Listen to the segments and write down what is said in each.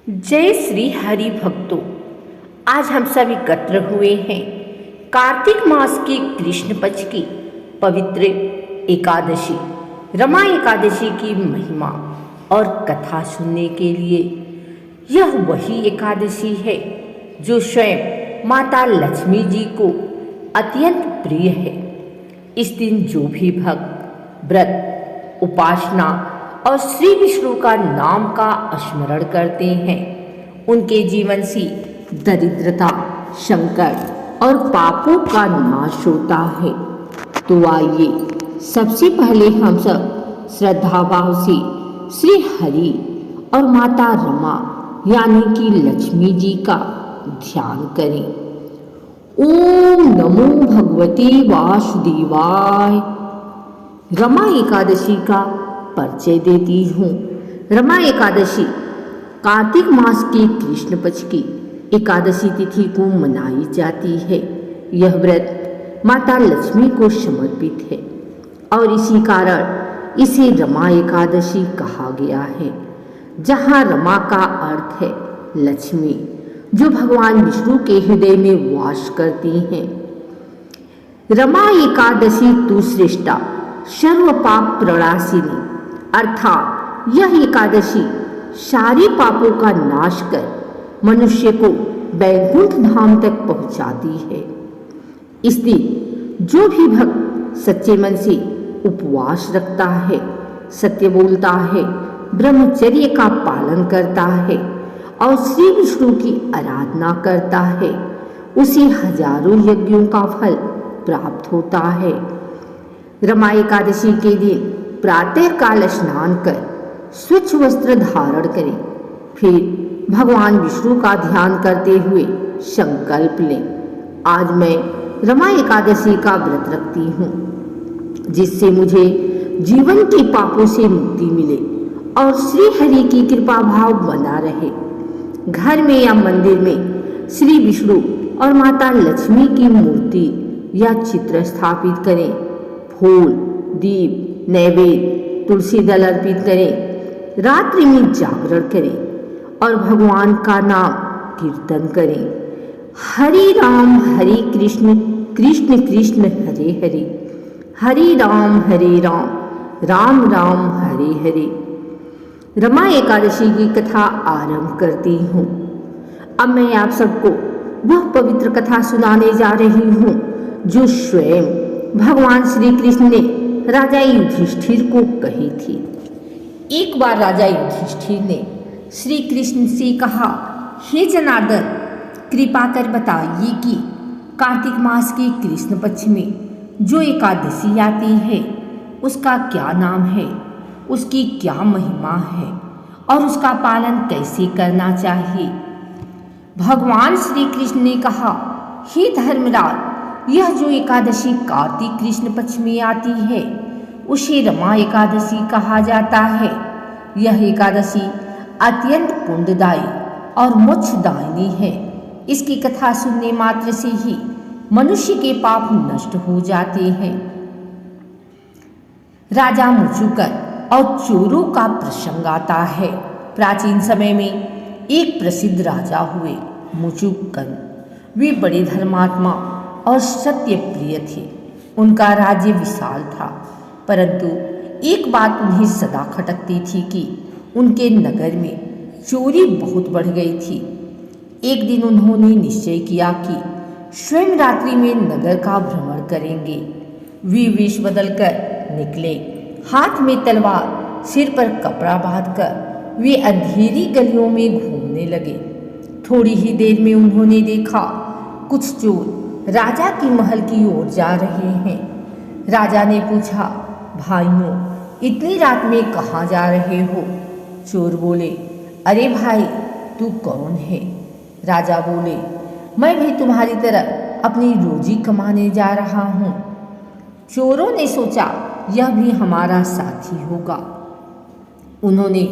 जय श्री हरि भक्तों। आज हम सब एकत्र हुए हैं कार्तिक मास की कृष्ण पक्ष की पवित्र एकादशी रमा एकादशी की महिमा और कथा सुनने के लिए। यह वही एकादशी है जो स्वयं माता लक्ष्मी जी को अत्यंत प्रिय है। इस दिन जो भी भक्त व्रत उपासना और श्री विष्णु का नाम का स्मरण करते हैं, उनके जीवन से दरिद्रता, संकट और पापों का नाश होता है। तो आइए सबसे पहले हम सब श्रद्धा भाव से श्री हरि और माता रमा यानी कि लक्ष्मी जी का ध्यान करें। ओम नमो भगवते वासुदेवाय। रमा एकादशी का परिचय देती हूँ। रमा एकादशी कार्तिक मास की कृष्ण पक्ष की एकादशी तिथि को मनाई जाती है। यह व्रत माता लक्ष्मी को समर्पित है और इसी कारण इसे रमा एकादशी कहा गया है, जहाँ रमा का अर्थ है लक्ष्मी, जो भगवान विष्णु के हृदय में वास करती हैं। रमा एकादशी तु श्रेष्ठा सर्व पाप प्रणाशिनी, अर्थात यह एकादशी सारे पापों का नाश कर मनुष्य को वैकुंठ धाम तक पहुंचाती है। इस दिन जो भी भक्त सच्चे मन से उपवास रखता है, सत्य बोलता है, ब्रह्मचर्य का पालन करता है और श्री विष्णु की आराधना करता है, उसे हजारों यज्ञों का फल प्राप्त होता है। रमा एकादशी के दिन प्रातः काल स्नान कर स्वच्छ वस्त्र धारण करें, फिर भगवान विष्णु का ध्यान करते हुए संकल्प लें, आज मैं रमा एकादशी का व्रत रखती हूँ, जिससे मुझे जीवन के पापों से मुक्ति मिले और श्री हरि की कृपा भाव बना रहे। घर में या मंदिर में श्री विष्णु और माता लक्ष्मी की मूर्ति या चित्र स्थापित करें, फूल, दीप, नैवेद्य, तुलसी दल अर्पित करें, रात्रि में जागरण करें और भगवान का नाम कीर्तन करें। हरि राम हरे कृष्ण, कृष्ण कृष्ण हरे हरे, हरे राम राम राम हरे हरे। रमा एकादशी की कथा आरंभ करती हूँ। अब मैं आप सबको वह पवित्र कथा सुनाने जा रही हूँ जो स्वयं भगवान श्री कृष्ण ने राजा युधिष्ठिर को कही थी। एक बार राजा युधिष्ठिर ने श्री कृष्ण से कहा, हे जनार्दन, कृपा कर बताइए कि कार्तिक मास के कृष्ण पक्ष में जो एकादशी आती है उसका क्या नाम है, उसकी क्या महिमा है और उसका पालन कैसे करना चाहिए। भगवान श्री कृष्ण ने कहा, हे धर्मराज, यह जो एकादशी कार्तिक कृष्ण पक्ष में आती है उसे रमा एकादशी कहा जाता है। यह एकादशी अत्यंत पुण्यदायी और मोक्षदायिनी है। इसकी कथा सुनने मात्र से ही मनुष्य के पाप नष्ट हो जाते हैं। राजा मुचुकन और चोरों का प्रसंग आता है। प्राचीन समय में एक प्रसिद्ध राजा हुए मुचुकन। वे बड़े धर्मात्मा और सत्य प्रिय थे। उनका राज्य विशाल था, परंतु एक बात उन्हें सदा खटकती थी कि उनके नगर में चोरी बहुत बढ़ गई थी। एक दिन उन्होंने निश्चय किया कि स्वयं रात्रि में नगर का भ्रमण करेंगे। वे वेश बदलकर निकले, हाथ में तलवार, सिर पर कपड़ा बांधकर वे अंधेरी गलियों में घूमने लगे। थोड़ी ही देर में उन्होंने देखा कुछ चोर राजा की महल की ओर जा रहे हैं। राजा ने पूछा, भाइयों, इतनी रात में कहाँ जा रहे हो? चोर बोले, अरे भाई, तू कौन है? राजा बोले, मैं भी तुम्हारी तरह अपनी रोजी कमाने जा रहा हूँ। चोरों ने सोचा यह भी हमारा साथी होगा। उन्होंने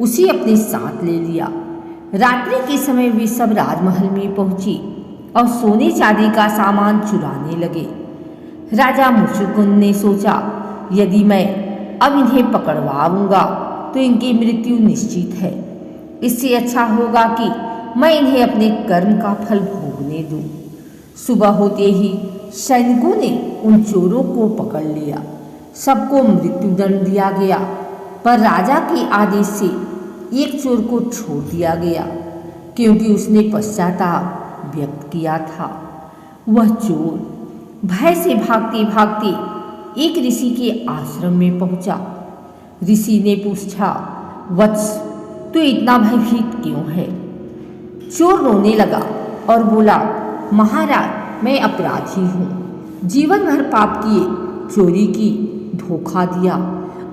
उसे अपने साथ ले लिया। रात्रि के समय वे सब राजमहल में पहुंची और सोने चांदी का सामान चुराने लगे। राजा मुचुकुंद ने सोचा, यदि मैं अब इन्हें पकड़वाऊंगा तो इनकी मृत्यु निश्चित है, इससे अच्छा होगा कि मैं इन्हें अपने कर्म का फल भोगने दूं। सुबह होते ही सैनिकों ने उन चोरों को पकड़ लिया। सबको मृत्युदंड दिया गया, पर राजा के आदेश से एक चोर को छोड़ दिया गया, क्योंकि उसने पश्चाताप व्यक्त किया था। वह चोर भय से भागते भागते एक ऋषि के आश्रम में पहुंचा। ऋषि ने पूछा, वत्स, तू इतना भयभीत क्यों है? चोर रोने लगा और बोला, महाराज, मैं अपराधी हूँ। जीवन भर पाप किए, चोरी की, धोखा दिया,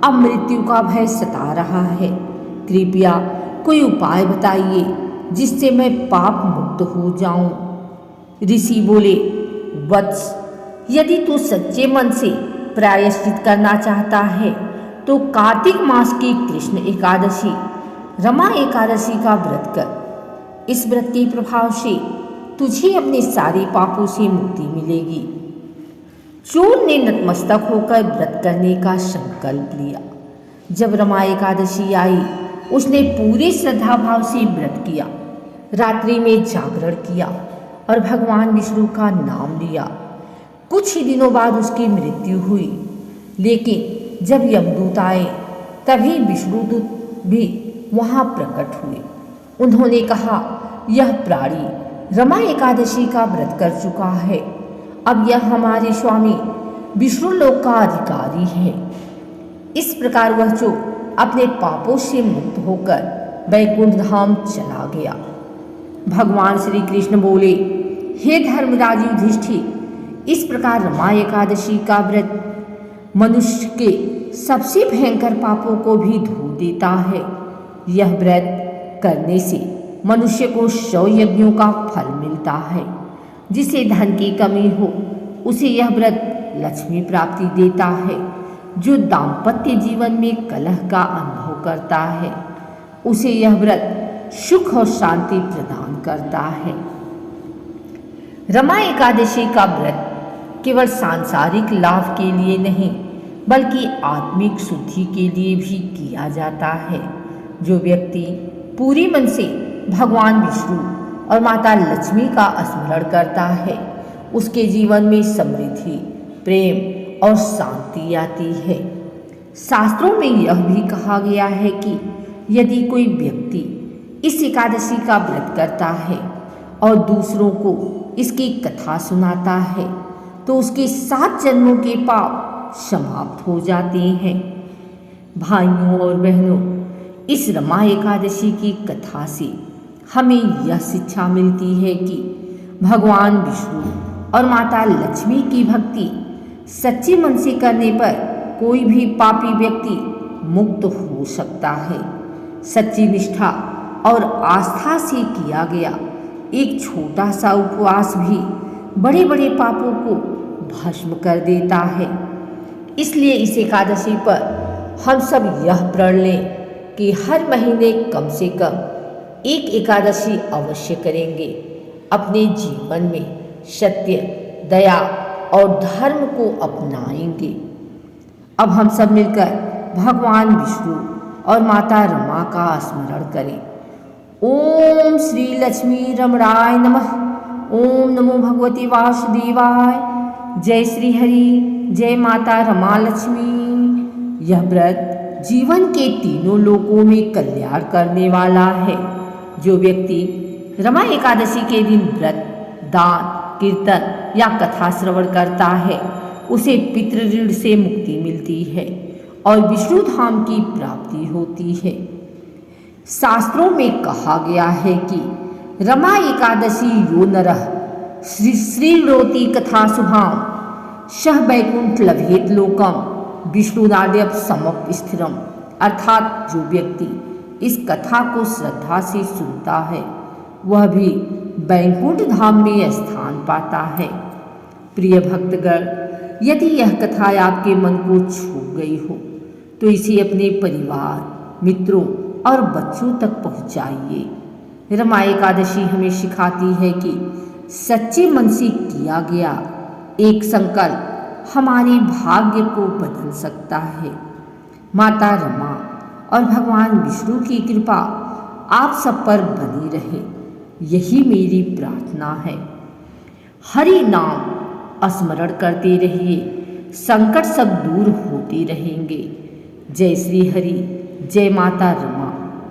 अब मृत्यु का भय सता रहा है। कृपया कोई उपाय बताइए जिससे मैं पाप मुक्त हो जाऊं। ऋषि बोले, वत्स, यदि तू सच्चे मन से प्रायश्चित करना चाहता है तो कार्तिक मास की कृष्ण एकादशी, रमा एकादशी का व्रत कर। इस व्रत के प्रभाव से तुझे अपने सारे पापों से मुक्ति मिलेगी। चोर ने नतमस्तक होकर व्रत करने का संकल्प लिया। जब रमा एकादशी आई, उसने पूरे श्रद्धा भाव से व्रत किया, रात्रि में जागरण किया और भगवान विष्णु का नाम लिया। कुछ ही दिनों बाद उसकी मृत्यु हुई, लेकिन जब यमदूत आए तभी विष्णुदूत भी वहां प्रकट हुए। उन्होंने कहा, यह प्राणी रमा एकादशी का व्रत कर चुका है, अब यह हमारे स्वामी विष्णु लोक का अधिकारी है। इस प्रकार वह चोर अपने पापों से मुक्त होकर वैकुंठ धाम चला गया। भगवान श्री कृष्ण बोले, हे धर्मराज युधिष्ठिर, इस प्रकार रमा एकादशी का व्रत मनुष्य के सबसे भयंकर पापों को भी धो देता है। यह व्रत करने से मनुष्य को 100 यज्ञों का फल मिलता है। जिसे धन की कमी हो उसे यह व्रत लक्ष्मी प्राप्ति देता है। जो दाम्पत्य जीवन में कलह का अनुभव करता है उसे यह व्रत सुख और शांति प्रदान करता है। रमा एकादशी का व्रत केवल सांसारिक लाभ के लिए नहीं बल्कि आत्मिक शुद्धि के लिए भी किया जाता है। जो व्यक्ति पूरी मन से भगवान विष्णु और माता लक्ष्मी का स्मरण करता है उसके जीवन में समृद्धि, प्रेम और शांति आती है। शास्त्रों में यह भी कहा गया है कि यदि कोई व्यक्ति इस एकादशी का व्रत करता है और दूसरों को इसकी कथा सुनाता है तो उसके 7 जन्मों के पाप समाप्त हो जाते हैं। भाइयों और बहनों, इस रमा एकादशी की कथा से हमें यह शिक्षा मिलती है कि भगवान विष्णु और माता लक्ष्मी की भक्ति सच्चे मन से करने पर कोई भी पापी व्यक्ति मुक्त हो सकता है। सच्ची निष्ठा और आस्था से किया गया एक छोटा सा उपवास भी बड़े बड़े पापों को भस्म कर देता है। इसलिए इस एकादशी पर हम सब यह प्रण लें कि हर महीने कम से कम एक एकादशी अवश्य करेंगे। अपने जीवन में सत्य, दया और धर्म को अपनाएंगे। अब हम सब मिलकर भगवान विष्णु और माता रमा का स्मरण करें। ओम श्री लक्ष्मी रमणाय नमः। ओम नमो भगवती वासुदेवाय। जय श्री हरि, जय माता रमा लक्ष्मी। यह व्रत जीवन के तीनों लोकों में कल्याण करने वाला है। जो व्यक्ति रमा एकादशी के दिन व्रत, दान, कीर्तन या कथा श्रवण करता है उसे पितृ ऋण से मुक्ति मिलती है और विष्णु धाम की प्राप्ति होती है। शास्त्रों में कहा गया है कि रमा एकादशी यो नरः श्रीणोति कथा शुभाम सह वैकुंठ लभेत लोकम विष्णुनाद्यप समप स्थिरम। अर्थात जो व्यक्ति इस कथा को श्रद्धा से सुनता है वह भी वैकुंठ धाम में स्थान पाता है। प्रिय भक्तगण, यदि यह कथा आपके मन को छू गई हो तो इसे अपने परिवार, मित्रों और बच्चों तक पहुंचाइए। रमा एकादशी हमें सिखाती है कि सच्चे मन से किया गया एक संकल्प हमारे भाग्य को बदल सकता है। माता रमा और भगवान विष्णु की कृपा आप सब पर बनी रहे, यही मेरी प्रार्थना है। हरि नाम स्मरण करते रहिए, संकट सब दूर होते रहेंगे। जय श्री हरि, जय माता रमा।